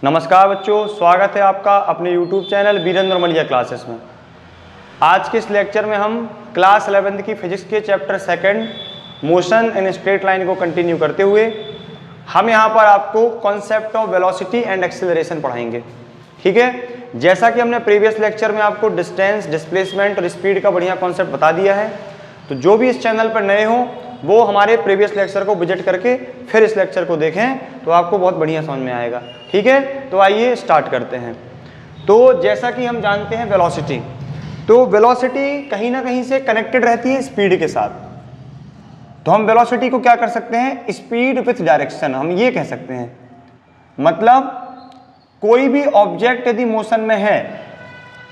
नमस्कार बच्चों, स्वागत है आपका अपने YouTube चैनल वीरेंद्र मलिया क्लासेस में। आज के इस लेक्चर में हम क्लास 11th की फिजिक्स के chapter 2 motion in straight line को कंटिन्यू करते हुए हम यहाँ पर आपको concept of velocity and acceleration पढ़ाएंगे। ठीक है, जैसा कि हमने प्रीवियस लेक्चर में आपको डिस्टेंस, डिस्प्लेसमेंट और स्पीड का बढ़िया कॉन्सेप्ट बता दिया है, तो जो भी इस चैनल पर नए हों वो हमारे प्रीवियस लेक्चर को विजिट करके फिर इस लेक्चर को देखें तो आपको बहुत बढ़िया समझ में आएगा। ठीक है, तो आइए स्टार्ट करते हैं। तो जैसा कि हम जानते हैं वेलोसिटी, तो वेलोसिटी कहीं ना कहीं से कनेक्टेड रहती है स्पीड के साथ। तो हम वेलोसिटी को क्या कर सकते हैं, स्पीड विथ डायरेक्शन, हम ये कह सकते हैं। मतलब कोई भी ऑब्जेक्ट यदि मोशन में है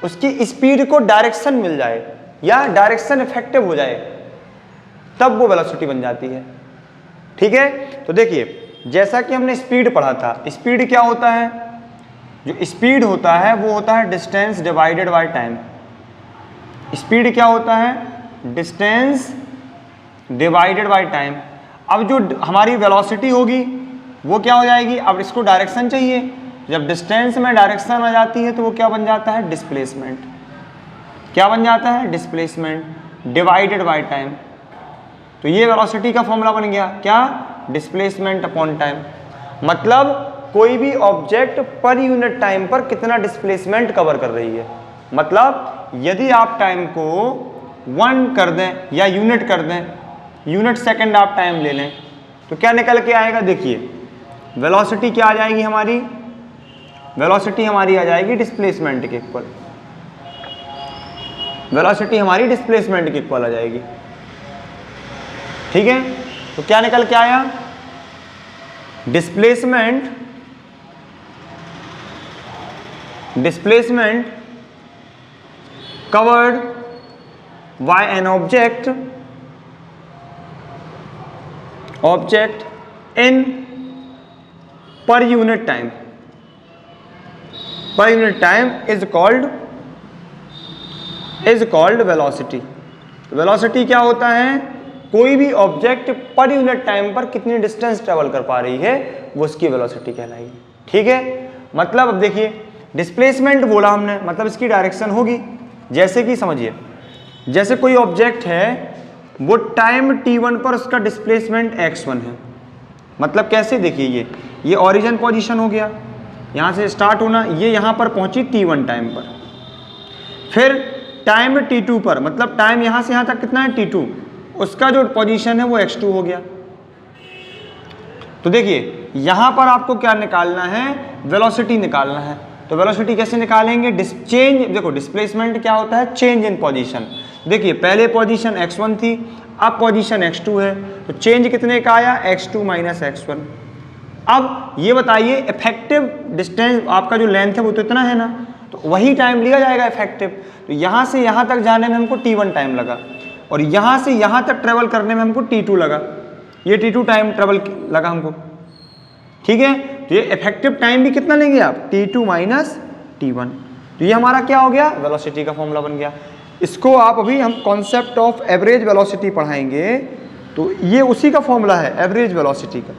उसकी स्पीड को डायरेक्शन मिल जाए या डायरेक्शन इफेक्टिव हो जाए तब वो वेलोसिटी बन जाती है। ठीक है, तो देखिए जैसा कि हमने स्पीड पढ़ा था, स्पीड क्या होता है, जो स्पीड होता है वो होता है distance divided by time. Speed क्या होता है, डिस्टेंस डिवाइडेड बाय टाइम। अब जो हमारी वेलोसिटी होगी वो क्या हो जाएगी, अब इसको डायरेक्शन चाहिए, जब डिस्टेंस में डायरेक्शन आ जाती है तो वो क्या बन जाता है, डिस्प्लेसमेंट। क्या बन जाता है, डिस्प्लेसमेंट डिवाइडेड बाय टाइम। तो ये वेलोसिटी का फॉर्मूला बन गया, क्या, डिस्प्लेसमेंट अपॉन टाइम। मतलब कोई भी ऑब्जेक्ट पर यूनिट टाइम पर कितना डिस्प्लेसमेंट कवर कर रही है। मतलब यदि आप टाइम को 1 कर दें या यूनिट कर दें, यूनिट सेकंड आप टाइम ले लें, तो क्या निकल के आएगा, देखिए वेलोसिटी क्या आ जाएगी हमारी, वेलोसिटी हमारी आ जाएगी डिस्प्लेसमेंट के इक्वल। वेलोसिटी हमारी डिस्प्लेसमेंट के इक्वल आ जाएगी। ठीक है, तो क्या निकल के आया, displacement covered by an object in per unit time is called velocity. Velocity क्या होता है, कोई भी ऑब्जेक्ट पर यूनिट टाइम पर कितनी डिस्टेंस ट्रेवल कर पा रही है वो उसकी वेलोसिटी कहलाएगी। ठीक है, मतलब अब देखिए डिस्प्लेसमेंट बोला हमने, मतलब इसकी डायरेक्शन होगी। जैसे कि समझिए, जैसे कोई ऑब्जेक्ट है वो टाइम t1 पर उसका डिस्प्लेसमेंट x1 है। मतलब कैसे, देखिए ये ओरिजिन पोजीशन हो गया, यहाँ से स्टार्ट होना, ये यहाँ पर पहुंची t1 टाइम पर, फिर टाइम t2 पर, मतलब टाइम यहाँ से यहाँ तक कितना है, t2, उसका जो पोजीशन है वो x2 हो गया। तो देखिए यहां पर आपको क्या निकालना है, वेलोसिटी निकालना है। तो वेलोसिटी कैसे निकालेंगे, चेंज, देखो डिस्प्लेसमेंट क्या होता है, चेंज इन पोजीशन। देखिए पहले पोजीशन x1 थी, अब पोजीशन x2 है, तो चेंज कितने का आया, x2 माइनस x1। अब ये बताइए इफेक्टिव डिस्टेंस आपका जो लेंथ है वो तो इतना है ना, तो वही टाइम लिया जाएगा इफेक्टिव। तो यहां से यहां तक जाने में हमको t1 टाइम लगा और यहाँ से यहाँ तक ट्रेवल करने में हमको t2 लगा, ये t2 टाइम ट्रेवल लगा हमको। ठीक है, तो ये इफेक्टिव टाइम भी कितना लेंगे आप, t2 माइनस t1। तो ये हमारा क्या हो गया, वेलोसिटी का फॉर्मूला बन गया। इसको आप अभी हम कॉन्सेप्ट ऑफ एवरेज वेलोसिटी पढ़ाएंगे, तो ये उसी का फॉर्मूला है, एवरेज वेलोसिटी का।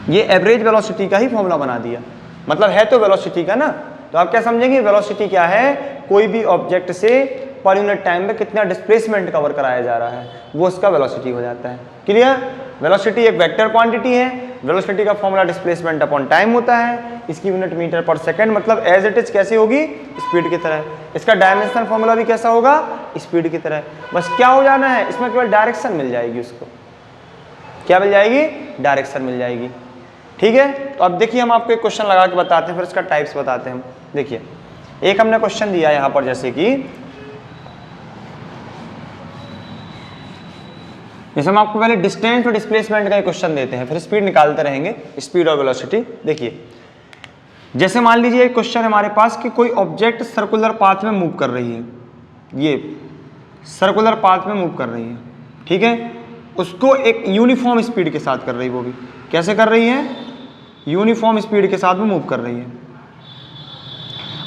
ये एवरेज वेलोसिटी का ही फॉर्मूला बना दिया, मतलब है तो वेलोसिटी का ना। तो आप क्या समझेंगे, वेलोसिटी क्या है, कोई भी ऑब्जेक्ट से पर यूनिट टाइम में कितना डिस्प्लेसमेंट कवर कराया जा रहा है वो उसका वेलोसिटी हो जाता है। क्लियर, वेलोसिटी एक वेक्टर क्वांटिटी है, वेलोसिटी का फॉर्मूला डिस्प्लेसमेंट अपॉन टाइम होता है, इसकी यूनिट मीटर पर सेकंड, मतलब एज इट इज कैसे होगी, स्पीड की तरह। इसका डायमेंशनल फॉर्मूला भी कैसा होगा, स्पीड की तरह। बस क्या हो जाना है, इसमें केवल डायरेक्शन मिल जाएगी, उसको क्या मिल जाएगी, डायरेक्शन मिल जाएगी। ठीक है, तो अब देखिए हम आपको एक क्वेश्चन लगा के बताते हैं, फिर इसका टाइप्स बताते हैं। देखिए एक हमने क्वेश्चन दिया यहाँ पर, जैसे हम आपको पहले डिस्टेंस और डिस्प्लेसमेंट का क्वेश्चन देते हैं, फिर स्पीड निकालते रहेंगे, स्पीड और वेलोसिटी। देखिए जैसे मान लीजिए एक क्वेश्चन है हमारे पास कि कोई ऑब्जेक्ट सर्कुलर पाथ में मूव कर रही है, ये सर्कुलर पाथ में मूव कर रही है। ठीक है, उसको एक यूनिफॉर्म स्पीड के साथ कर रही है, वो भी कैसे कर रही है, यूनिफॉर्म स्पीड के साथ में मूव कर रही है।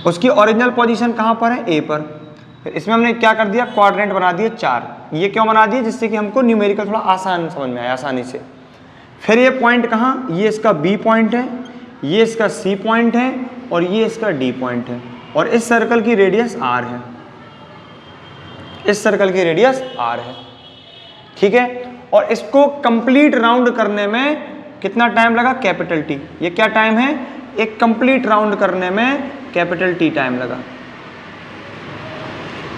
उसकी ओरिजिनल पोजीशन कहाँ पर है, ए पर। इसमें हमने क्या कर दिया, क्वाड्रेंट बना दिए 4। ये क्यों बना दिए, जिससे कि हमको न्यूमेरिकल थोड़ा आसान समझ में आए, आसानी से। फिर ये पॉइंट कहाँ, ये इसका बी पॉइंट है, ये इसका C पॉइंट है और ये इसका D पॉइंट है, और इस सर्कल की रेडियस R है, इस सर्कल की रेडियस R है, ठीक है। और इसको कंप्लीट राउंड करने में कितना टाइम लगा, कैपिटल T। ये क्या टाइम है, एक कंप्लीट राउंड करने में कैपिटल T टाइम लगा।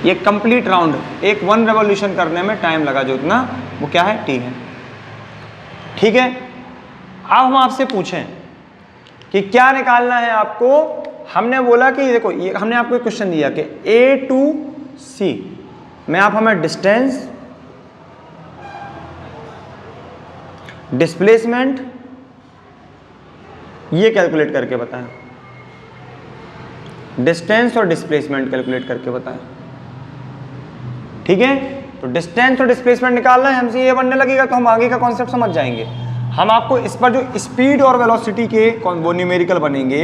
ये कंप्लीट राउंड, एक 1 रेवोल्यूशन करने में टाइम लगा जो इतना, वो क्या है, T है, ठीक है। अब हम आपसे पूछें कि क्या निकालना है आपको। हमने बोला कि देखो, ये हमने आपको एक क्वेश्चन दिया कि A to C में आप हमें डिस्टेंस, डिस्प्लेसमेंट ये कैलकुलेट करके बताएं, डिस्टेंस और डिस्प्लेसमेंट कैलकुलेट करके बताएं, ठीक है। तो डिस्टेंस और डिस्प्लेसमेंट निकालना है, हमसे ये बनने लगेगा तो हम आगे का कॉन्सेप्ट समझ जाएंगे। हम आपको इस पर जो स्पीड और वेलोसिटी के वो न्यूमेरिकल बनेंगे,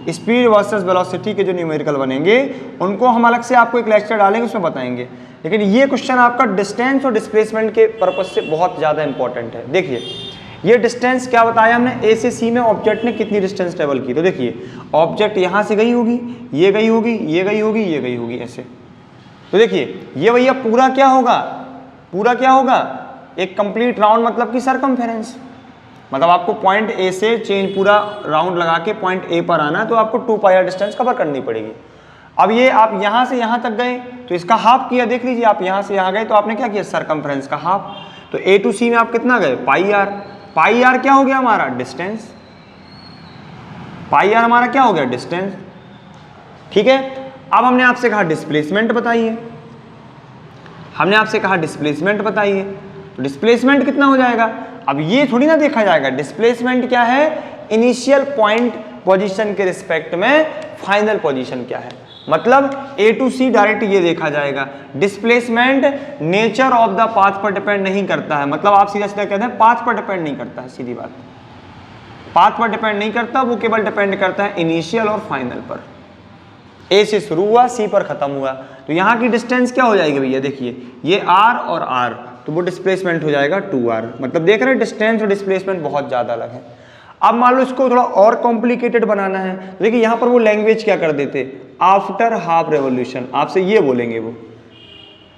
स्पीड वर्सेस वेलोसिटी के जो न्यूमेरिकल बनेंगे, उनको हम अलग से आपको एक लेक्चर डालेंगे, उसमें बताएंगे। लेकिन ये क्वेश्चन आपका डिस्टेंस और डिस्प्लेसमेंट के पर्पज से बहुत ज़्यादा इंपॉर्टेंट है। देखिए, ये डिस्टेंस क्या बताया हमने, ए से सी में ऑब्जेक्ट ने कितनी डिस्टेंस ट्रेवल की। तो देखिए, ऑब्जेक्ट यहाँ से गई होगी, ये गई होगी, ये गई होगी, ये गई होगी, ऐसे। तो देखिए, ये भैया पूरा क्या होगा, पूरा क्या होगा, एक कंप्लीट राउंड, मतलब कि सरकमफेरेंस। मतलब आपको पॉइंट ए से चेंज पूरा राउंड लगा के पॉइंट ए पर आना है, तो आपको 2πr डिस्टेंस कवर करनी पड़ेगी। अब ये आप यहाँ से यहाँ तक गए तो इसका हाफ किया, देख लीजिए, आप यहाँ से यहाँ गए तो आपने क्या किया, सरकमफ्रेंस का हाफ। तो A to C में आप कितना गए, πr। πr क्या हो गया हमारा, डिस्टेंस। πr हमारा क्या हो गया, डिस्टेंस, ठीक है। अब हमने आपसे कहा डिस्प्लेसमेंट बताइए, हमने आपसे कहा डिस्प्लेसमेंट बताइए। तो डिस्प्लेसमेंट कितना हो जाएगा, अब ये थोड़ी ना देखा जाएगा, डिस्प्लेसमेंट क्या है, इनिशियल पॉइंट पोजीशन के रिस्पेक्ट में फाइनल पोजीशन क्या है। मतलब A to C डायरेक्ट ये देखा जाएगा। Displacement nature of the path पर डिपेंड नहीं करता है, मतलब आप सीधा सीधा कहते हैं पाथ पर डिपेंड नहीं करता है, सीधी बात, पाथ पर डिपेंड नहीं करता, वो केवल डिपेंड करता है इनिशियल और फाइनल पर। A से शुरू हुआ, C पर खत्म हुआ, तो यहाँ की डिस्टेंस क्या हो जाएगी भैया, देखिए ये R और R, तो वो डिस्प्लेसमेंट हो जाएगा 2r। मतलब देख रहे हैं डिस्टेंस और डिस्प्लेसमेंट बहुत ज़्यादा अलग है। अब मान लो इसको थोड़ा और कॉम्प्लिकेटेड बनाना है, देखिए यहाँ पर वो लैंग्वेज क्या कर देते, आफ्टर हाफ रेवोल्यूशन, आपसे ये बोलेंगे वो,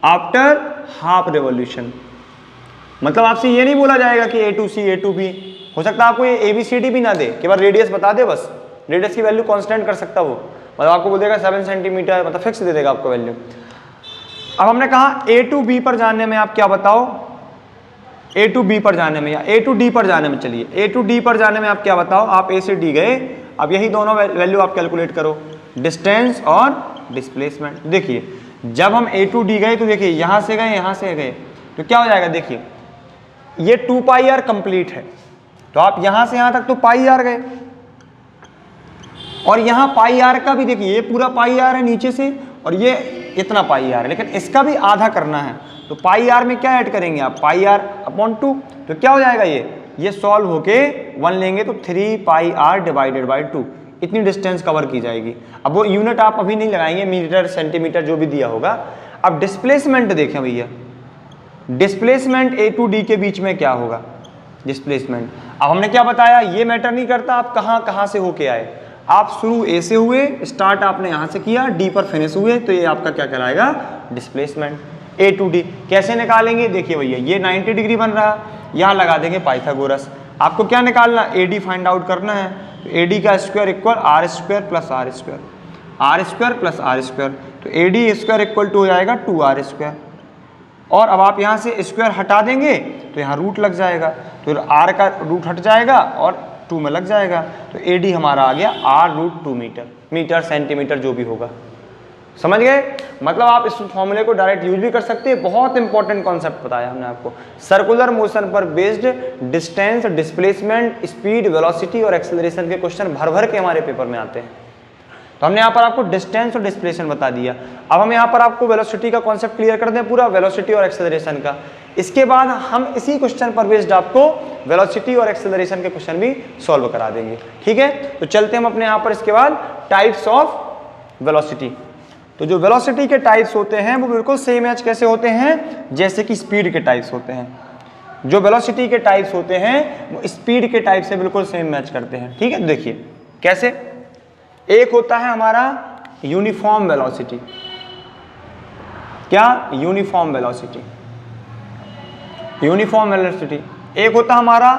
आफ्टर हाफ रेवोल्यूशन। मतलब आपसे ये नहीं बोला जाएगा कि A to C A to B, हो सकता है आपको ये ABCD भी ना दे, केवल रेडियस बता दे, बस रेडियस की वैल्यू कांस्टेंट कर सकता वो, मतलब आपको बोल देगा 7 सेंटीमीटर, मतलब फिक्स दे देगा आपको वैल्यू। अब हमने कहा A to B पर जाने में आप क्या बताओ, A to B पर जाने में या A to D पर जाने में, चलिए A to D पर जाने में आप क्या बताओ, आप A से D गए, अब यही दोनों वैल्यू आप कैलकुलेट करो, डिस्टेंस और डिस्प्लेसमेंट। देखिए जब हम A to D गए तो देखिए यहाँ से गए, यहाँ से गए, तो क्या हो जाएगा, देखिए ये 2πr कंप्लीट है, तो आप यहाँ से यहाँ तक तो πr गए, और यहाँ πr का भी देखिए, ये पूरा πr है नीचे से, और ये इतना πr है, लेकिन इसका भी आधा करना है, तो πr में क्या ऐड करेंगे आप, πr/2, तो क्या हो जाएगा, ये सॉल्व होके 1 लेंगे तो 3πr डिवाइडेड बाई 2, इतनी डिस्टेंस कवर की जाएगी। अब वो यूनिट आप अभी नहीं लगाएंगे, मीटर सेंटीमीटर जो भी दिया होगा। अब डिस्प्लेसमेंट देखें भैया, डिस्प्लेसमेंट A to D के बीच में क्या होगा, डिस्प्लेसमेंट। अब हमने क्या बताया, ये मैटर नहीं करता आप कहाँ से होके आए, आप शुरू A से हुए, स्टार्ट आपने यहाँ से किया, D पर फिनिश हुए, तो ये आपका क्या कहलाएगा, डिस्प्लेसमेंट। A to D कैसे निकालेंगे, देखिए भैया ये 90 डिग्री बन रहा, यहाँ लगा देंगे पाइथागोरस। आपको क्या निकालना, AD फाइंड आउट करना है, तो AD का square equal R square plus R square, R square plus R square, तो AD स्क्वायर इक्वल टू हो जाएगा 2R स्क्वायर। और अब आप यहाँ से स्क्वायर हटा देंगे तो यहाँ रूट लग जाएगा, तो R का रूट हट जाएगा और 2 में लग जाएगा, तो AD हमारा आ गया R√2 मीटर, मीटर सेंटीमीटर जो भी होगा। समझ गए, मतलब आप इस फॉर्मूले को डायरेक्ट यूज भी कर सकते हैं। बहुत इंपॉर्टेंट कॉन्सेप्ट बताया हमने आपको, सर्कुलर मोशन पर based distance, displacement, speed, velocity और एक्सेलरेशन के क्वेश्चन भर भर के हमारे पेपर में आते हैं। तो हमने यहाँ पर आपको डिस्टेंस और डिस्प्लेसमेंट बता दिया। अब हम यहाँ पर आपको वेलोसिटी का कॉन्सेप्ट क्लियर कर दें, पूरा वेलोसिटी और एक्सेलरेशन का। इसके बाद हम इसी क्वेश्चन पर बेस्ड आपको वेलोसिटी और एक्सेलरेशन के क्वेश्चन भी सॉल्व करा देंगे, ठीक है। तो चलते हम अपने यहाँ पर इसके बाद टाइप्स ऑफ वेलोसिटी। तो जो वेलोसिटी के टाइप्स होते हैं वो बिल्कुल सेम मैच कैसे होते हैं, जैसे कि स्पीड के टाइप्स होते हैं। जो वेलोसिटी के टाइप्स होते हैं वो स्पीड के टाइप से बिल्कुल सेम मैच करते हैं, ठीक है। देखिए कैसे? एक होता है हमारा यूनिफॉर्म वेलोसिटी। क्या? Uniform velocity, uniform velocity. एक होता है हमारा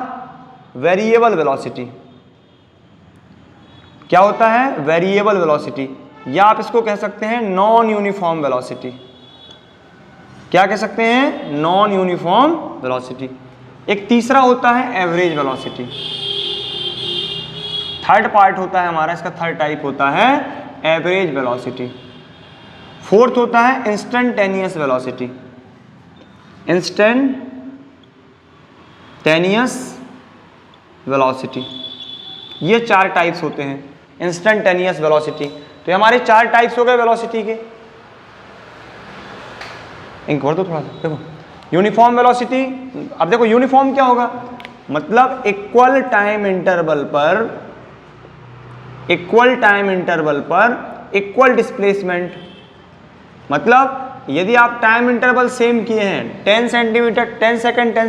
वेरिएबल वेलोसिटी। क्या होता है? वेरिएबल वेलोसिटी, या आप इसको कह सकते हैं नॉन यूनिफॉर्म वेलोसिटी। क्या कह सकते हैं? Non uniform velocity. एक तीसरा होता है एवरेज वेलोसिटी। थर्ड पार्ट होता है हमारा, इसका थर्ड टाइप होता है एवरेज वेलोसिटी। फोर्थ होता है इंस्टेंटेनियस वेलोसिटी। इंस्टेंटेनियस वेलोसिटी, ये 4 टाइप्स होते हैं। इंस्टेंटेनियस वेलोसिटी, तो ये हमारे 4 टाइप्स हो गए वेलोसिटी के। इनको दो थोड़ा सा, देखो यूनिफॉर्म वेलोसिटी। अब देखो यूनिफॉर्म क्या होगा? मतलब इक्वल टाइम इंटरवल पर इक्वल डिस्प्लेसमेंट। मतलब यदि आप टाइम इंटरवल सेम किए हैं, 10 सेंटीमीटर 10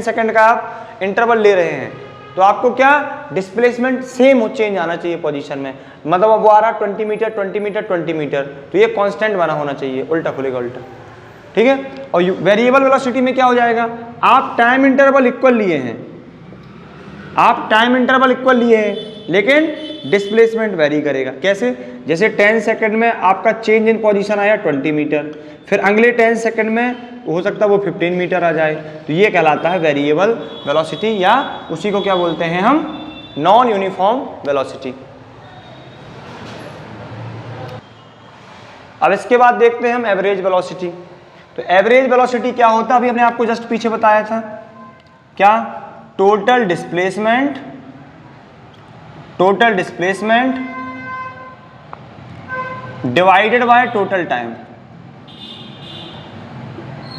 सेकंड का आप इंटरवल ले रहे हैं, तो आपको क्या डिस्प्लेसमेंट सेम चेंज आना चाहिए पोजीशन में। मतलब अब वो आ रहा 20 मीटर 20 मीटर 20 मीटर, तो ये कांस्टेंट बना होना चाहिए, उल्टा खुलेगा उल्टा, ठीक है। और वेरिएबल वेलोसिटी में क्या हो जाएगा? आप टाइम इंटरवल इक्वल लिए हैं, लेकिन डिस्प्लेसमेंट वेरी करेगा। कैसे? जैसे 10 सेकंड में आपका चेंज इन पोजीशन आया 20 मीटर, फिर अगले 10 सेकंड में हो सकता है वो 15 मीटर आ जाए, तो ये कहलाता है वेरिएबल वेलोसिटी, या उसी को क्या बोलते हैं हम? Non uniform velocity. अब इसके बाद देखते हैं हम एवरेज वेलोसिटी। तो एवरेज वेलोसिटी क्या होता है? अभी हमने आपको जस्ट पीछे बताया था, क्या? Total displacement divided by total time,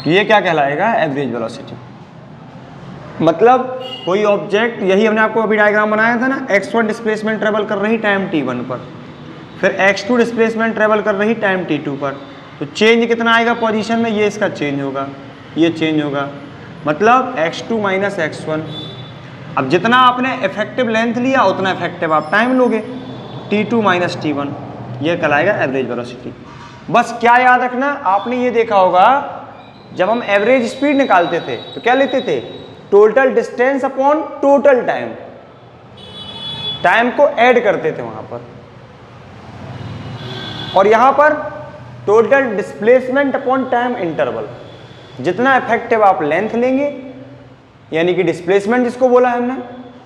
ये क्या कहलाएगा? Average velocity. मतलब कोई ऑब्जेक्ट, यही हमने आपको अभी डायग्राम बनाया था ना, x1 डिस्प्लेसमेंट ट्रेवल कर रही टाइम t1 पर, फिर x2 डिस्प्लेसमेंट ट्रेवल कर रही टाइम t2 पर, तो चेंज कितना आएगा पोजीशन में? ये इसका चेंज होगा, ये चेंज होगा, मतलब x2 माइनस x1। अब जितना आपने इफेक्टिव लेंथ लिया उतना इफेक्टिव आप टाइम लोगे, t2 माइनस t1, ये कहलाएगा एवरेज वेलोसिटी। बस क्या याद रखना, आपने ये देखा होगा जब हम एवरेज स्पीड निकालते थे तो क्या लेते थे? Total distance upon total time, time को ऐड करते थे वहां पर। और यहां पर total displacement upon time interval, जितना इफेक्टिव आप लेंथ लेंगे, यानी कि डिस्प्लेसमेंट जिसको बोला है हमने,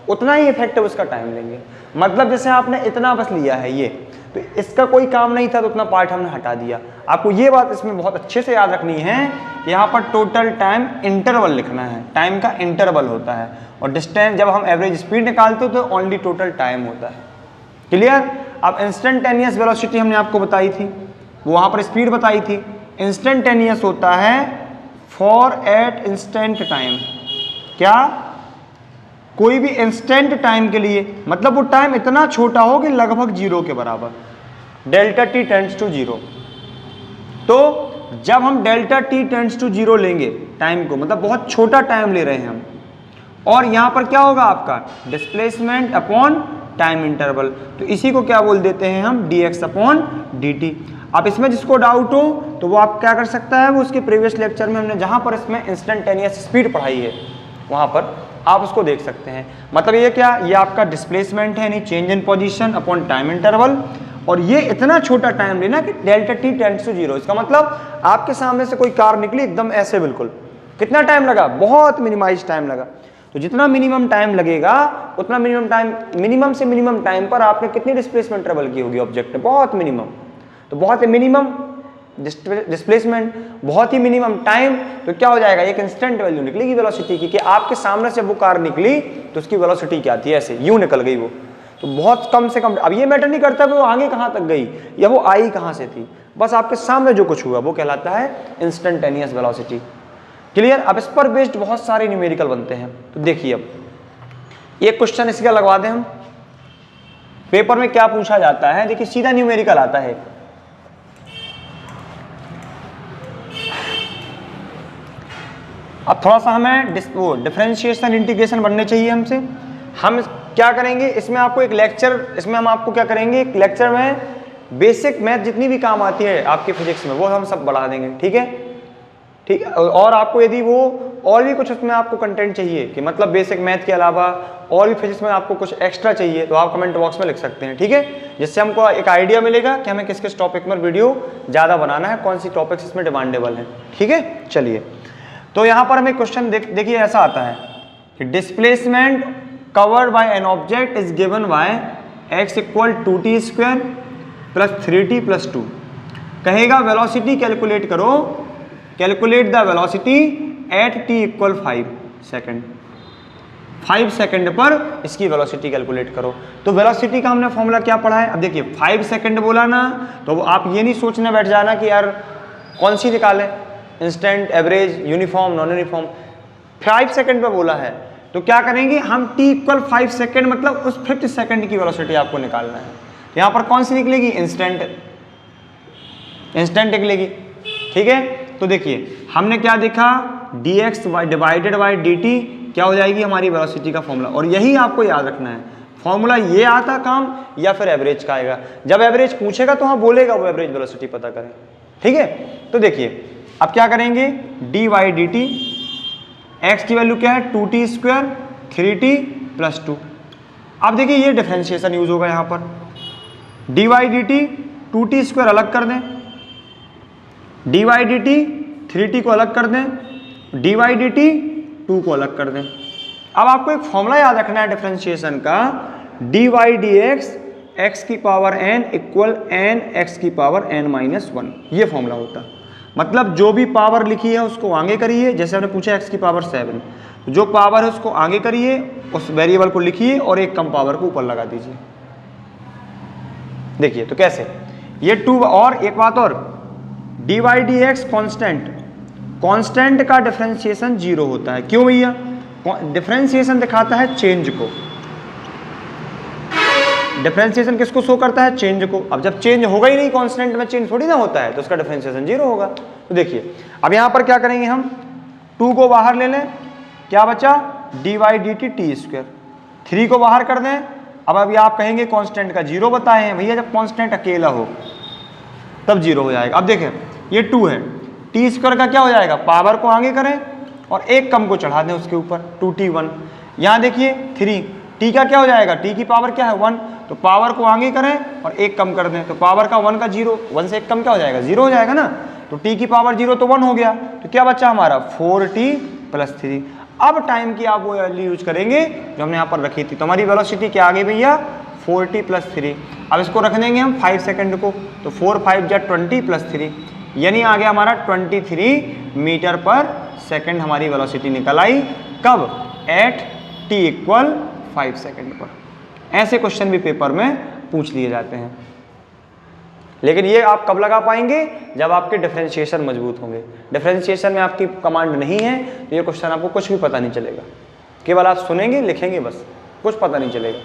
उतना ही इफेक्टिव उसका टाइम लेंगे। मतलब जैसे आपने इतना बस लिया है ये, तो इसका कोई काम नहीं था तो उतना पार्ट हमने हटा दिया। आपको ये बात इसमें बहुत अच्छे से याद रखनी है कि यहाँ पर टोटल टाइम इंटरवल लिखना है, टाइम का इंटरवल होता है, और डिस्टेंस जब हम एवरेज स्पीड निकालते हो तो ओनली टोटल टाइम होता है। क्लियर? अब इंस्टेंटेनियस वेलोसिटी हमने आपको बताई थी, वो वहाँ पर स्पीड बताई थी। इंस्टेंटेनियस होता है फॉर एट इंस्टेंट टाइम। क्या? कोई भी इंस्टेंट टाइम के लिए, मतलब वो टाइम इतना छोटा हो कि लगभग 0 के बराबर, डेल्टा t टेंड्स टू 0। तो जब हम डेल्टा t टेंड्स टू 0 लेंगे टाइम को, मतलब बहुत छोटा टाइम ले रहे हैं हम, और यहाँ पर क्या होगा आपका? डिस्प्लेसमेंट अपॉन टाइम इंटरवल, तो इसी को क्या बोल देते हैं हम? dx upon dt। अब इसमें जिसको डाउट हो तो वो आप क्या कर सकता है, वो उसके प्रीवियस लेक्चर में हमने जहाँ पर इसमें इंस्टेंटेनियस स्पीड पढ़ाई है वहाँ पर आप उसको देख सकते हैं। मतलब ये क्या? ये आपका डिस्प्लेसमेंट है, यानी change in position upon time interval, और ये इतना छोटा टाइम लेना कि डेल्टा t टेंड्स टू 0। इसका मतलब आपके सामने से कोई कार निकली एकदम ऐसे, बिल्कुल, कितना टाइम लगा? बहुत मिनिमाइज टाइम लगा। तो जितना मिनिमम टाइम लगेगा उतना मिनिमम से मिनिमम टाइम पर आपने कितनी डिस्प्लेसमेंट ट्रेवल की होगी ऑब्जेक्ट ने? बहुत मिनिमम। तो बहुत मिनिमम डिस्प्लेसमेंट, बहुत ही मिनिमम टाइम, तो क्या हो जाएगा? एक इंस्टेंट वैल्यू निकलेगी वेलोसिटी की, कि आपके सामने से वो कार निकली तो उसकी वेलोसिटी क्या थी? ऐसे यूं निकल गई वो, तो बहुत कम से कम। अब ये मैटर नहीं करता कि वो आगे कहाँ तक गई या वो आई कहाँ से थी, बस आपके सामने जो कुछ हुआ वो कहलाता है इंस्टेंटेनियस वेलोसिटी। क्लियर? अब इस पर बेस्ड बहुत सारे न्यूमेरिकल बनते हैं। तो देखिए, अब एक क्वेश्चन इसका लगवा दें हम, पेपर में क्या पूछा जाता है। देखिए सीधा न्यूमेरिकल आता है। अब थोड़ा सा हमें डिफरेंशिएशन इंटीग्रेशन बनने चाहिए हमसे। हम क्या करेंगे इसमें आपको एक लेक्चर, इसमें हम आपको क्या करेंगे, एक लेक्चर में बेसिक मैथ जितनी भी काम आती है आपकी फिजिक्स में वो हम सब बढ़ा देंगे। ठीक है, ठीक है। और आपको यदि वो और भी कुछ उसमें आपको कंटेंट चाहिए कि मतलब बेसिक मैथ के अलावा और भी फिजिक्स में आपको कुछ एक्स्ट्रा चाहिए तो आप कमेंट बॉक्स में लिख सकते हैं। ठीक है, जिससे हमको एक आइडिया मिलेगा कि हमें किस किस टॉपिक में वीडियो ज़्यादा बनाना है, कौन सी टॉपिक्स इसमें डिमांडेबल है। ठीक है, चलिए तो यहाँ पर हमें क्वेश्चन देखिए ऐसा आता है कि displacement covered by N object is given by x equal 2t square plus 3t plus 2। कहेगा वेलोसिटी कैलकुलेट करो, calculate the velocity at t equal 5 second. 5 second पर इसकी वेलोसिटी कैलकुलेट करो। तो वेलोसिटी का हमने फॉर्मूला क्या पढ़ा है, अब देखिए 5 सेकेंड बोला ना, तो आप ये नहीं सोचने बैठ जाना कि यार कौन सी निकालें, instant, average, uniform, non uniform. 5 second पे बोला है तो क्या करेंगे हम, t इक्वल 5 सेकेंड मतलब उस 5 सेकेंड की वेलोसिटी आपको निकालना है। यहाँ पर कौन सी निकलेगी, इंस्टेंट, इंस्टेंट निकलेगी। ठीक है, तो देखिए हमने क्या देखा, dx डिवाइडेड बाई dt क्या हो जाएगी हमारी वेलोसिटी का फॉर्मूला। और यही आपको याद रखना है, फॉर्मूला ये आता काम या फिर एवरेज का आएगा। जब एवरेज पूछेगा तो हाँ बोलेगा वो एवरेज वेलोसिटी पता करें। ठीक है, तो देखिए अब क्या करेंगे, dy dt, x की वैल्यू क्या है 2t स्क्वायर 3t प्लस 2। अब देखिए ये डिफरेंशिएशन यूज होगा यहाँ पर, dy dt 2t स्क्वायर अलग कर दें, dy dt 3t को अलग कर दें, dy dt 2 को अलग कर दें। अब आपको एक फॉर्मूला याद रखना है डिफरेंशिएशन का, dy dx x की power n equal n x की पावर n माइनस 1, ये फॉर्मूला होता। मतलब जो भी पावर लिखी है उसको आगे करिए, जैसे हमने पूछा x की पावर 7, जो पावर है उसको आगे करिए, उस वेरिएबल को लिखिए और एक कम पावर को ऊपर लगा दीजिए। देखिए तो कैसे, ये 2, और एक बात और, dy dx कांस्टेंट, कांस्टेंट का डिफरेंशिएशन 0 होता है। क्यों भैया, डिफरेंशिएशन दिखाता है चेंज को, डिफरेंशिएशन किसको शो करता है, चेंज को। अब जब चेंज होगा ही नहीं, कांस्टेंट में चेंज थोड़ी ना होता है, तो उसका डिफरेंशिएशन 0 होगा। तो देखिए अब यहाँ पर क्या करेंगे हम, 2 को बाहर ले लें, क्या बचा, dy dt t स्क्वायर, 3 को बाहर कर दें। अब अभी आप कहेंगे कांस्टेंट का 0 बताए हैं, भैया जब कांस्टेंट अकेला हो तब 0 हो जाएगा। अब देखें ये 2 है, टी स्क्वायर का क्या हो जाएगा, पावर को आगे करें और एक कम को चढ़ा दें उसके ऊपर, 2t1। यहाँ देखिए 3, t का क्या हो जाएगा, t की पावर क्या है 1, तो पावर को आगे करें और एक कम कर दें, तो पावर का 1 का 0, 1 से एक कम क्या हो जाएगा, 0 हो जाएगा ना। तो t की पावर 0 तो 1 हो गया, तो क्या बचा हमारा 4t प्लस 3। अब टाइम की आप वो वैल्यू यूज करेंगे जो हमने यहाँ पर रखी थी, तो हमारी वेलोसिटी क्या आ गई भैया, 4t प्लस 3। अब इसको रख देंगे हम 5 सेकेंड को, तो 4 5 जा 20 प्लस 3, यानी आ गया हमारा 23 मीटर पर सेकेंड हमारी वेलोसिटी निकल आई। कब, एट t इक्वल 5 सेकेंड पर। ऐसे क्वेश्चन भी पेपर में पूछ लिए जाते हैं, लेकिन ये आप कब लगा पाएंगे, जब आपके डिफरेंशिएशन मजबूत होंगे। डिफरेंशिएशन में आपकी कमांड नहीं है तो ये क्वेश्चन आपको कुछ भी पता नहीं चलेगा, केवल आप सुनेंगे लिखेंगे बस, कुछ पता नहीं चलेगा।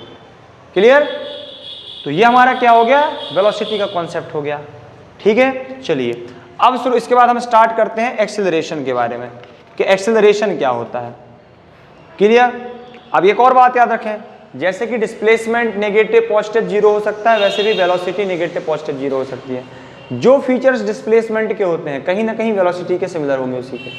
क्लियर, तो ये हमारा क्या हो गया, वेलोसिटी का कॉन्सेप्ट हो गया। ठीक है, चलिए अब शुरू, इसके बाद हम स्टार्ट करते हैं एक्सेलरेशन के बारे में कि एक्सेलरेशन क्या होता है। क्लियर, अब एक और बात याद रखें, जैसे कि डिस्प्लेसमेंट नेगेटिव पॉजिटिव 0 हो सकता है, वैसे भी वेलोसिटी नेगेटिव पॉजिटिव 0 हो सकती है। जो फीचर्स डिस्प्लेसमेंट के होते हैं कहीं ना कहीं वेलोसिटी के सिमिलर होंगे उसी के।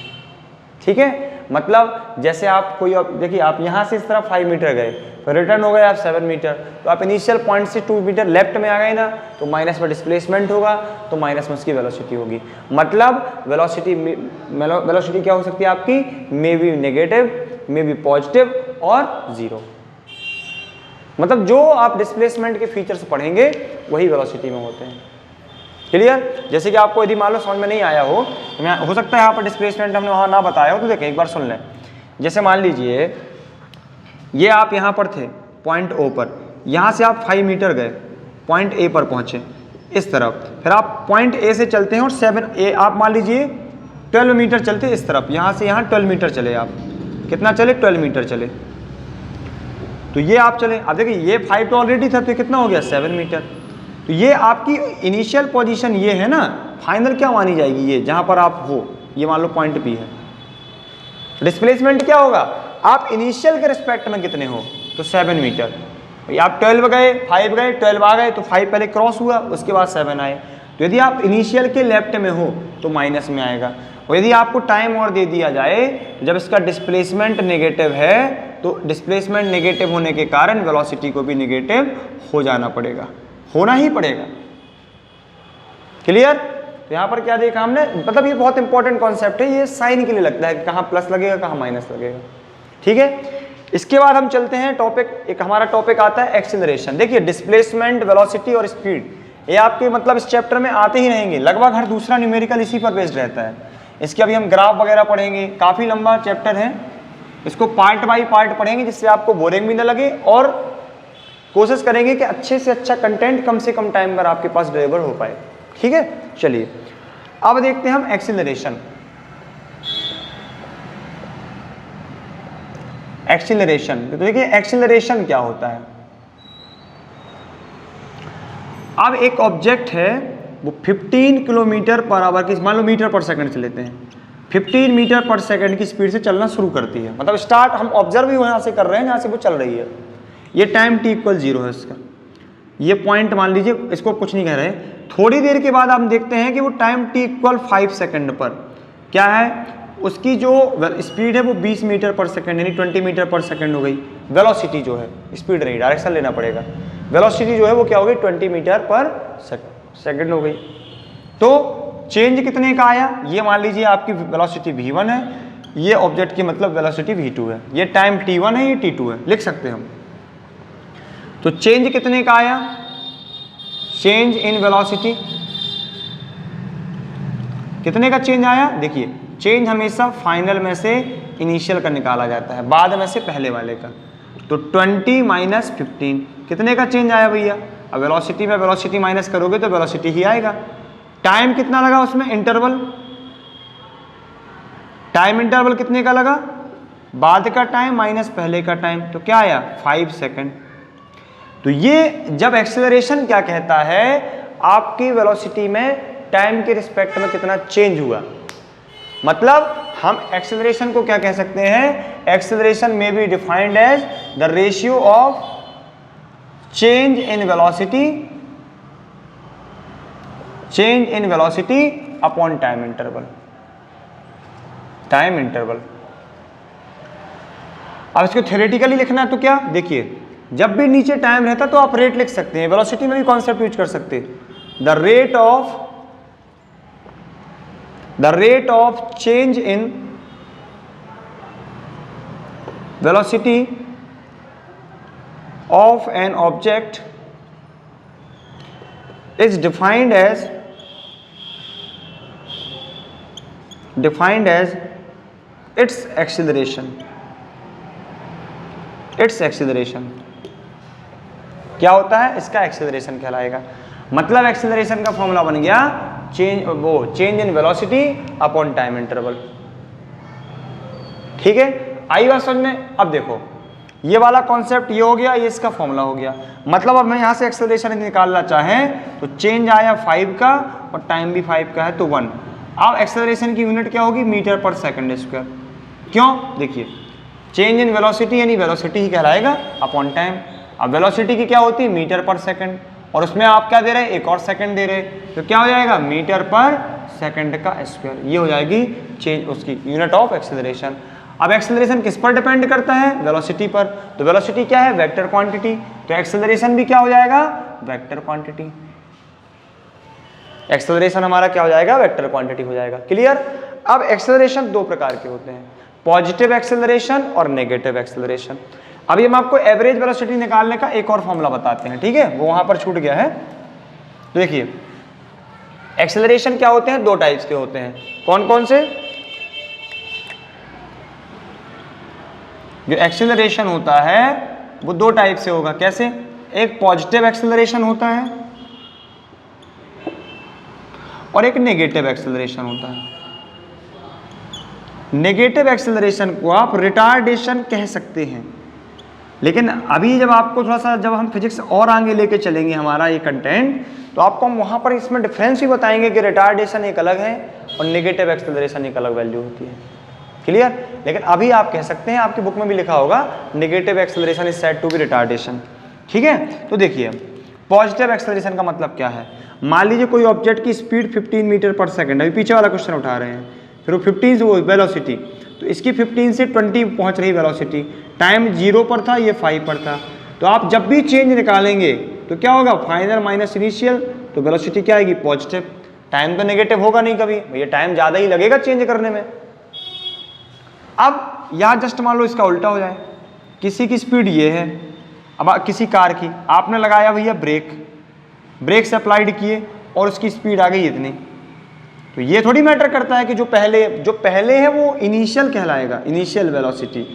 ठीक है, मतलब जैसे आप कोई, देखिए आप यहाँ से इस तरफ 5 मीटर गए, फिर रिटर्न हो गए आप 7 मीटर, तो आप इनिशियल पॉइंट से 2 मीटर लेफ्ट में आ गए ना, तो माइनस में डिस्प्लेसमेंट होगा, तो माइनस में उसकी वेलोसिटी होगी। मतलब वेलोसिटी क्या हो सकती है आपकी, may be negative, may be positive और 0। मतलब जो आप डिस्प्लेसमेंट के फीचर्स पढ़ेंगे वही वेलोसिटी में होते हैं। क्लियर, जैसे कि आपको यदि मान लो समझ में नहीं आया हो, तो मैं हो सकता है यहाँ पर डिस्प्लेसमेंट हमने वहाँ ना बताया हो, तो देखें एक बार सुन लें। जैसे मान लीजिए ये आप यहाँ पर थे पॉइंट O पर, यहाँ से आप 5 मीटर गए, पॉइंट A पर पहुँचे इस तरफ, फिर आप पॉइंट A से चलते हैं और 7A आप मान लीजिए 12 मीटर चलते इस तरफ, यहाँ से यहाँ 12 मीटर चले आप, कितना चले, 12 मीटर चले, तो ये आप चले। अब देखिए ये 5 तो ऑलरेडी था, तो कितना हो गया 7 मीटर। तो ये आपकी इनिशियल पोजीशन ये है ना, फाइनल क्या मानी जाएगी, ये जहाँ पर आप हो, ये मान लो पॉइंट P है। डिस्प्लेसमेंट क्या होगा, आप इनिशियल के रिस्पेक्ट में कितने हो, तो 7 मीटर। आप 12 गए, 5 गए, 12 आ गए तो 5 पहले क्रॉस हुआ, उसके बाद 7 आए। तो यदि आप इनिशियल के लेफ्ट में हो तो माइनस में आएगा, और यदि आपको टाइम और दे दिया जाए, जब इसका डिस्प्लेसमेंट नेगेटिव है तो डिस्प्लेसमेंट नेगेटिव होने के कारण वेलोसिटी को भी नेगेटिव हो जाना पड़ेगा, होना ही पड़ेगा। क्लियर? तो यहाँ पर क्या देखा हमने, मतलब ये बहुत इंपॉर्टेंट कॉन्सेप्ट है, ये साइन के लिए लगता है कि कहाँ प्लस लगेगा कहाँ माइनस लगेगा। ठीक है, इसके बाद हम चलते हैं टॉपिक, एक हमारा टॉपिक आता है एक्सीलरेशन। देखिए डिस्प्लेसमेंट, वेलोसिटी और स्पीड, ये आपके मतलब इस चैप्टर में आते ही रहेंगे, लगभग हर दूसरा न्यूमेरिकल इसी पर बेस्ड रहता है। इसके अभी हम ग्राफ वगैरह पढ़ेंगे, काफ़ी लंबा चैप्टर है, इसको पार्ट बाय पार्ट पढ़ेंगे जिससे आपको बोरिंग भी ना लगे, और कोशिश करेंगे कि अच्छे से अच्छा कंटेंट कम से कम टाइम पर आपके पास डिलीवर हो पाए। ठीक है, चलिए अब देखते हैं हम एक्सीलरेशन। एक्सीलरेशन, तो देखिए एक्सीलरेशन क्या होता है। अब एक ऑब्जेक्ट है वो 15 किलोमीटर पर आवर की, मान लो मीटर पर सेकंड से लेते हैं, 15 मीटर पर सेकंड की स्पीड से चलना शुरू करती है, मतलब स्टार्ट हम ऑब्जर्व ही वहां से कर रहे हैं जहां से वो चल रही है। ये टाइम t = 0 है इसका, ये पॉइंट मान लीजिए, इसको कुछ नहीं कह रहे। थोड़ी देर के बाद हम देखते हैं कि वो टाइम t = 5 सेकंड पर क्या है, उसकी जो स्पीड है वो 20 मीटर पर सेकंड यानी 20 मीटर पर सेकंड हो गई। वेलोसिटी जो है, स्पीड नहीं, डायरेक्शन लेना पड़ेगा, वेलोसिटी जो है वो क्या हो गई, 20 मीटर पर सेकंड हो गई। तो चेंज कितने का आया, ये मान लीजिए आपकी वेलोसिटी v1 है, ये ऑब्जेक्ट की मतलब वेलोसिटी v2 है, ये टाइम t1 है, ये t2 है, लिख सकते हैं हम। तो चेंज कितने का आया, चेंज इन वेलोसिटी कितने का चेंज आया। देखिए चेंज हमेशा फाइनल में से इनिशियल का निकाला जाता है, बाद में से पहले वाले का। तो 20 - 15 कितने का चेंज आया भैया। अब वेलोसिटी में वेलोसिटी माइनस करोगे तो वेलोसिटी ही आएगा। टाइम कितना लगा उसमें, इंटरवल, टाइम इंटरवल कितने का लगा, बाद का टाइम माइनस पहले का टाइम, तो क्या आया 5 सेकंड। तो ये जब एक्सेलरेशन क्या कहता है, आपकी वेलोसिटी में टाइम के रिस्पेक्ट में कितना चेंज हुआ, मतलब हम एक्सेलरेशन को क्या कह सकते हैं, एक्सेलरेशन में be defined as the ratio of change in velocity upon time interval. Time interval, अब इसको थ्योरेटिकली लिखना है तो क्या, देखिए जब भी नीचे टाइम रहता तो आप रेट लिख सकते हैं, वेलोसिटी में भी कॉन्सेप्ट यूज कर सकते हैं, the rate of change in velocity of an object is defined as its acceleration। क्या होता है, इसका एक्सेलरेशन कहलाएगा। मतलब एक्सेलरेशन का फॉर्मूला बन गया change in velocity upon time interval. ठीक है, आई बात समझ में। अब देखो ये वाला कॉन्सेप्ट ये हो गया, ये इसका फॉर्मूला हो गया। मतलब अब मैं यहाँ से एक्सेलरेशन निकालना चाहें तो चेंज आया 5 का और टाइम भी 5 का है तो 1। अब एक्सेलरेशन की यूनिट क्या होगी, मीटर पर सेकंड स्क्वायर। क्यों, देखिए चेंज इन वेलोसिटी यानी वेलोसिटी ही कहलाएगा अपॉन टाइम। अब वेलोसिटी की क्या होती है, मीटर पर सेकंड, और उसमें आप क्या दे रहे हैं, एक और सेकंड दे रहे हैं, तो क्या हो जाएगा, मीटर पर सेकंड का स्क्वायर। ये हो जाएगी चेंज उसकी यूनिट ऑफ एक्सेलरेशन। अब एक्सेलरेशन किस पर डिपेंड करता है, वेलोसिटी पर। तो वेलोसिटी क्या है, वेक्टर क्वांटिटी, तो एक्सेलरेशन भी क्या हो जाएगा, वेक्टर क्वांटिटी। एक्सेलरेशन हमारा क्या हो जाएगा, वेक्टर क्वांटिटी हो जाएगा। क्लियर। अब एक्सेलरेशन दो प्रकार के होते हैं, पॉजिटिव एक्सेलरेशन और नेगेटिव एक्सेलरेशन। अभी हम आपको एवरेज वेलोसिटी निकालने का एक और फॉर्मूला बताते हैं, ठीक है, वो वहां पर छूट गया है। तो देखिए एक्सेलरेशन क्या होते हैं, दो टाइप्स के होते हैं। कौन कौन से, जो एक्सेलरेशन होता है वो दो टाइप से होगा। कैसे, एक पॉजिटिव एक्सेलरेशन होता है और एक नेगेटिव एक्सेलरेशन होता है। नेगेटिव एक्सेलरेशन को आप रिटार्डेशन कह सकते हैं, लेकिन अभी जब आपको थोड़ा सा, जब हम फिजिक्स और आगे लेके चलेंगे हमारा ये कंटेंट, तो आपको हम वहाँ पर इसमें डिफरेंस भी बताएंगे कि रिटार्डेशन एक अलग है और नेगेटिव एक्सेलरेशन एक अलग वैल्यू होती है। क्लियर। लेकिन अभी आप कह सकते हैं, आपकी बुक में भी लिखा होगा negative acceleration is said to be retardation. ठीक है, तो देखिए पॉजिटिव एक्सेलरेशन का मतलब क्या है। मान लीजिए कोई ऑब्जेक्ट की स्पीड 15 मीटर पर सेकंड, अभी पीछे वाला क्वेश्चन उठा रहे हैं, फिर वो 15 से वो वेलोसिटी, तो इसकी 15 से 20 पहुंच रही वेलोसिटी, टाइम 0 पर था, ये 5 पर था। तो आप जब भी चेंज निकालेंगे तो क्या होगा, फाइनल माइनस इनिशियल, तो वेलोसिटी क्या आएगी, पॉजिटिव। टाइम तो नेगेटिव होगा नहीं कभी, भैया टाइम ज़्यादा ही लगेगा चेंज करने में। अब यहाँ जस्ट मान लो इसका उल्टा हो जाए, किसी की स्पीड ये है, अब किसी कार की आपने लगाया भैया ब्रेक से अप्लाइड किए और उसकी स्पीड आ गई इतनी, तो ये थोड़ी मैटर करता है कि जो पहले है वो इनिशियल कहलाएगा, इनिशियल वेलोसिटी,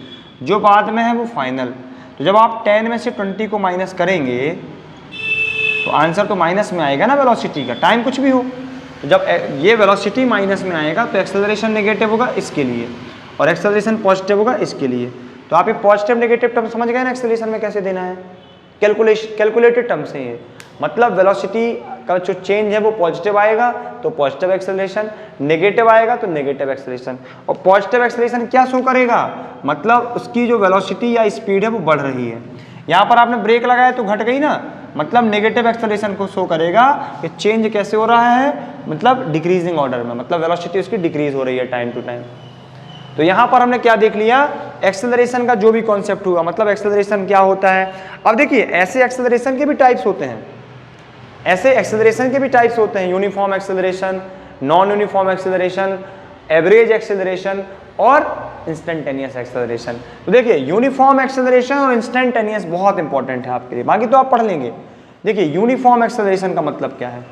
जो बाद में है वो फाइनल। तो जब आप 10 में से 20 को माइनस करेंगे तो आंसर तो माइनस में आएगा ना वेलोसिटी का, टाइम कुछ भी हो। तो जब ये वेलोसिटी माइनस में आएगा तो एक्सेलरेशन नेगेटिव होगा इसके लिए और एक्सेलरेशन पॉजिटिव होगा इसके लिए। तो आप ये पॉजिटिव नेगेटिव टर्म समझ गए ना, एक्सेलरेशन में कैसे देना है, कैलकुलेटेड टर्म से ये, मतलब वेलोसिटी का जो चेंज है वो पॉजिटिव आएगा तो पॉजिटिव एक्सेलरेशन, नेगेटिव आएगा तो नेगेटिव एक्सेलरेशन। और पॉजिटिव एक्सेलरेशन क्या शो करेगा, मतलब उसकी जो वेलोसिटी या स्पीड है वो बढ़ रही है। यहाँ पर आपने ब्रेक लगाया तो घट गई ना, मतलब नेगेटिव एक्सेलरेशन को शो करेगा कि चेंज कैसे हो रहा है, मतलब डिक्रीजिंग ऑर्डर में, मतलब वेलोसिटी उसकी डिक्रीज हो रही है टाइम टू टाइम। तो यहाँ पर हमने क्या देख लिया, एक्सेलरेशन का जो भी कॉन्सेप्ट हुआ, मतलब एक्सेलरेशन क्या होता है। अब देखिए ऐसे एक्सेलरेशन के भी टाइप्स होते हैं, ऐसे एक्सेलरेशन के भी टाइप्स होते हैं, uniform acceleration, non uniform acceleration, average acceleration और इंस्टेंटेनियस एक्सेलरेशन। तो देखिए यूनिफॉर्म एक्सेलरेशन और इंस्टेंटेनियस बहुत इंपॉर्टेंट है आपके लिए, बाकी तो आप पढ़ लेंगे। देखिए यूनिफॉर्म एक्सेलरेशन का मतलब क्या है,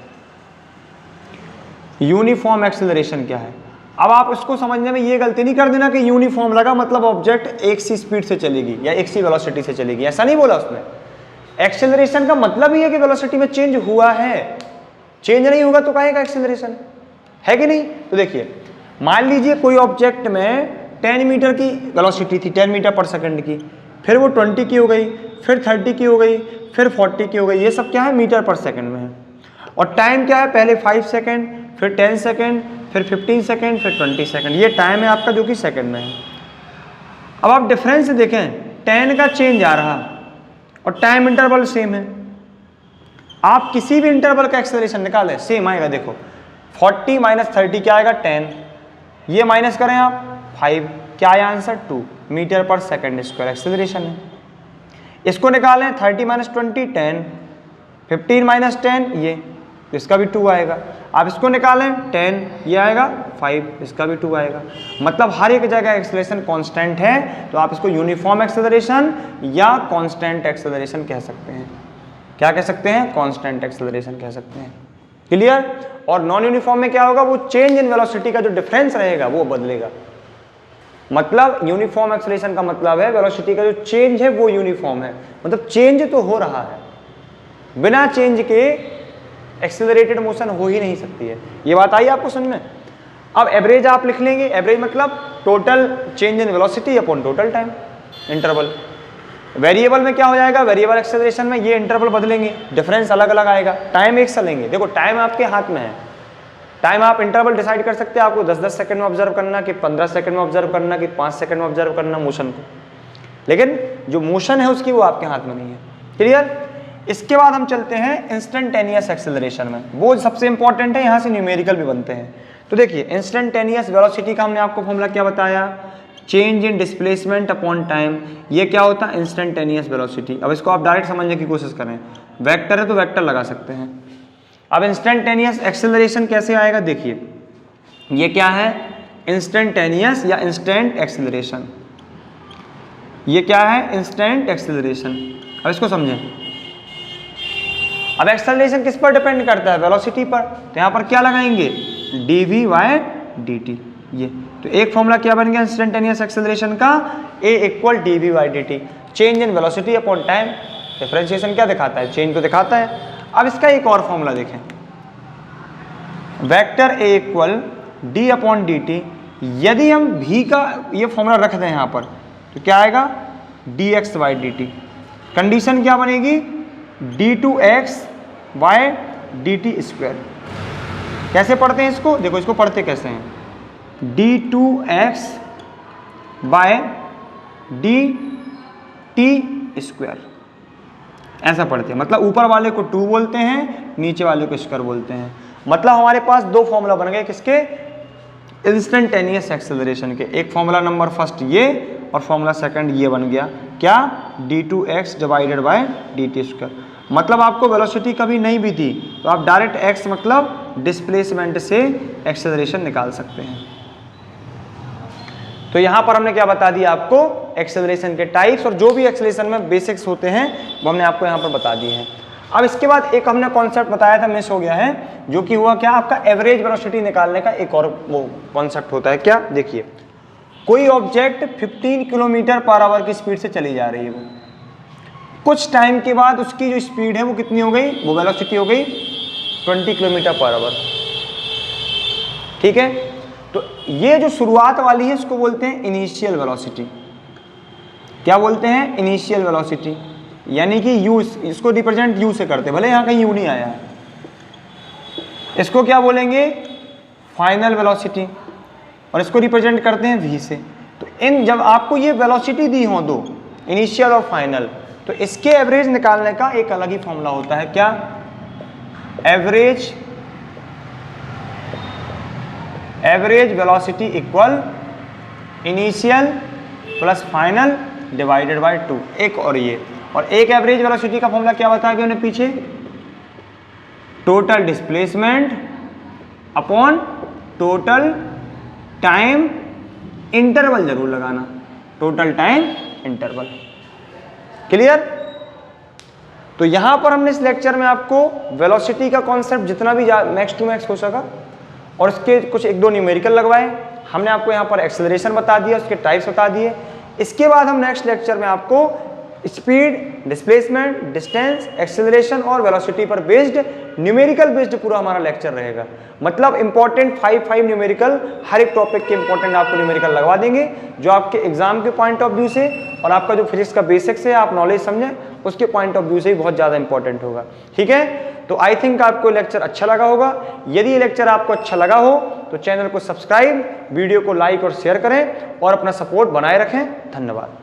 यूनिफॉर्म एक्सेलरेशन क्या है। अब आप उसको समझने में ये गलती नहीं कर देना कि यूनिफॉर्म लगा मतलब ऑब्जेक्ट एक सी स्पीड से चलेगी या एक सी वेलोसिटी से चलेगी, ऐसा नहीं बोला उसने। एक्सेलरेशन का मतलब ही है कि वेलोसिटी में चेंज हुआ है, चेंज नहीं होगा तो कहेगा एक्सेलरेशन, है कि नहीं। तो देखिए मान लीजिए कोई ऑब्जेक्ट में 10 मीटर की वेलोसिटी थी, 10 मीटर पर सेकंड की, फिर वो 20 की हो गई, फिर 30 की हो गई, फिर 40 की हो गई, ये सब क्या है, मीटर पर सेकंड में है। और टाइम क्या है, पहले 5 सेकंड, फिर 10 सेकंड, फिर 15 सेकंड, फिर 20 सेकंड, ये टाइम है आपका जो कि सेकंड में है। अब आप डिफरेंस देखें, 10 का चेंज आ रहा और टाइम इंटरवल सेम है, आप किसी भी इंटरवल का एक्सेलरेशन निकालें सेम आएगा। देखो 40 माइनस 30 क्या आएगा, 10, ये माइनस करें आप 5, क्या आया आंसर, 2 मीटर पर सेकंड स्क्वायर एक्सेलरेशन है। इसको निकालें 30 माइनस 20, 10, 15 माइनस 10 ये, तो इसका भी 2 आएगा। आप इसको निकालें 10, ये आएगा 5, इसका भी 2 आएगा। मतलब हर एक जगह एक्सेलरेशन कांस्टेंट है, तो आप इसको यूनिफॉर्म एक्सेलरेशन या कांस्टेंट एक्सेलरेशन कह सकते हैं। क्या कह सकते हैं, कांस्टेंट एक्सेलरेशन कह सकते हैं। क्लियर। और नॉन यूनिफॉर्म में क्या होगा, वो चेंज इन वेलोसिटी का जो डिफरेंस रहेगा वो बदलेगा। मतलब यूनिफॉर्म एक्सेलरेशन का मतलब है वेलोसिटी का जो चेंज है वो यूनिफॉर्म है, मतलब चेंज तो हो रहा है, बिना चेंज के एक्सेलरेटेड मोशन हो ही नहीं सकती है। ये बात आई आपको समझ में। अब एवरेज आप लिख लेंगे, एवरेज मतलब total change in velocity upon total time interval. Variable में क्या हो जाएगा, वेरिएबल एक्सेलरेशन में ये इंटरवल बदलेंगे, डिफरेंस अलग अलग आएगा, टाइम एक सा लेंगे। देखो टाइम आपके हाथ में है, टाइम आप इंटरवल डिसाइड कर सकते हैं, आपको 10-10 सेकंड में ऑब्जर्व करना कि 15 सेकंड में ऑब्जर्व करना कि 5 सेकंड में ऑब्जर्व करना मोशन को, लेकिन जो मोशन है उसकी वो आपके हाथ में नहीं है। क्लियर। इसके बाद हम चलते हैं इंस्टेंटेनियस एक्सेलरेशन में, वो सबसे इंपॉर्टेंट है, यहाँ से न्यूमेरिकल भी बनते हैं। तो देखिए इंस्टेंटेनियस वेलोसिटी का हमने आपको फॉर्मूला क्या बताया, change in displacement upon time. ये क्या होता है, इंस्टेंटेनियस वेलोसिटी। अब इसको आप डायरेक्ट समझने की कोशिश करें, वेक्टर है तो वेक्टर लगा सकते हैं। अब इंस्टेंटेनियस एक्सेलरेशन कैसे आएगा, देखिए ये क्या है, इंस्टेंटेनियस या इंस्टेंट एक्सेलरेशन। ये क्या है, इंस्टेंट एक्सेलरेशन। अब इसको समझें। अब एक्सेलरेशन किस पर डिपेंड करता है, वेलोसिटी पर। तो यहाँ पर क्या लगाएंगे, dv/dt। ये तो एक फॉर्मूला क्या बन गया इंस्टेंटेनियस एक्सेलरेशन का, a = dv/dt, change in velocity upon time. Differentiation क्या दिखाता है, चेंज को दिखाता है। अब इसका एक और फॉर्मूला देखें, वेक्टर a = d/dt। यदि हम v का ये फॉर्मूला रख दें यहाँ पर तो क्या आएगा, dx/dt। कंडीशन क्या बनेगी, d2x/dt²। कैसे पढ़ते हैं इसको, देखो इसको पढ़ते कैसे हैं, d2x bye D T square, ऐसा पढ़ते हैं। मतलब ऊपर वाले को 2 बोलते हैं, नीचे वाले को स्क्वायर बोलते हैं। मतलब हमारे पास 2 फॉर्मूला बन गए किसके, इंस्टेंटेनियस एक्सेलरेशन के। एक फॉर्मूला नंबर फर्स्ट ये और फॉर्मूला सेकंड ये बन गया, क्या, d2x divided by dt square. मतलब आपको वेलोसिटी कभी नहीं भी थी तो आप डायरेक्ट x मतलब डिस्प्लेसमेंट से एक्सेलरेशन निकाल सकते हैं। तो यहां पर हमने क्या बता दिया आपको, एक्सेलरेशन के टाइप्स और जो भी एक्सेलरेशन में बेसिक्स होते हैं वो हमने आपको यहां पर बता दिए हैं। अब इसके बाद एक हमने कॉन्सेप्ट बताया था, मिस हो गया है, जो कि हुआ क्या, आपका एवरेज वेलोसिटी निकालने का एक और वो कॉन्सेप्ट होता है। क्या, देखिए कोई ऑब्जेक्ट 15 किलोमीटर पर आवर की स्पीड से चली जा रही है, वो कुछ टाइम के बाद उसकी जो स्पीड है वो कितनी हो गई, वो वेलोसिटी हो गई 20 किलोमीटर पर आवर। ठीक है, तो ये जो शुरुआत वाली है इसको बोलते हैं इनिशियल वेलोसिटी। क्या बोलते हैं, इनिशियल वेलोसिटी, यानी कि यू, इसको रिप्रेजेंट यू से करते, भले यहाँ कहीं यू नहीं आया है। इसको क्या बोलेंगे, फाइनल वेलोसिटी, और इसको रिप्रेजेंट करते हैं वी से। तो इन जब आपको ये वेलोसिटी दी हो दो, इनिशियल और फाइनल, तो इसके एवरेज निकालने का एक अलग ही फॉर्मूला होता है। क्या, average velocity equal initial plus final divided by 2। एक और ये, और एक एवरेज वेलोसिटी का फॉर्मूला क्या बताया गया उन्हें पीछे, total displacement upon total time interval, जरूर लगाना, टोटल टाइम इंटरवल। क्लियर। तो यहां पर हमने इस लेक्चर में आपको वेलोसिटी का कॉन्सेप्ट जितना भी मैक्स टू मैक्स हो सका और इसके कुछ 1-2 न्यूमेरिकल लगवाए। हमने आपको यहां पर एक्सेलरेशन बता दिया, उसके टाइप्स बता दिए। इसके बाद हम नेक्स्ट लेक्चर में आपको स्पीड, डिस्प्लेसमेंट, डिस्टेंस, एक्सेलरेशन और वेलोसिटी पर बेस्ड न्यूमेरिकल बेस्ड पूरा हमारा लेक्चर रहेगा। मतलब इंपॉर्टेंट 5 न्यूमेरिकल, हर एक टॉपिक के इंपॉर्टेंट आपको न्यूमेरिकल लगवा देंगे, जो आपके एग्जाम के पॉइंट ऑफ व्यू से और आपका जो फिजिक्स का बेसिक्स है, आप नॉलेज समझें, उसके पॉइंट ऑफ व्यू से ही बहुत ज़्यादा इंपॉर्टेंट होगा। ठीक है, तो आई थिंक आपको लेक्चर अच्छा लगा होगा। यदि ये लेक्चर आपको अच्छा लगा हो तो चैनल को सब्सक्राइब, वीडियो को लाइक और शेयर करें और अपना सपोर्ट बनाए रखें। धन्यवाद।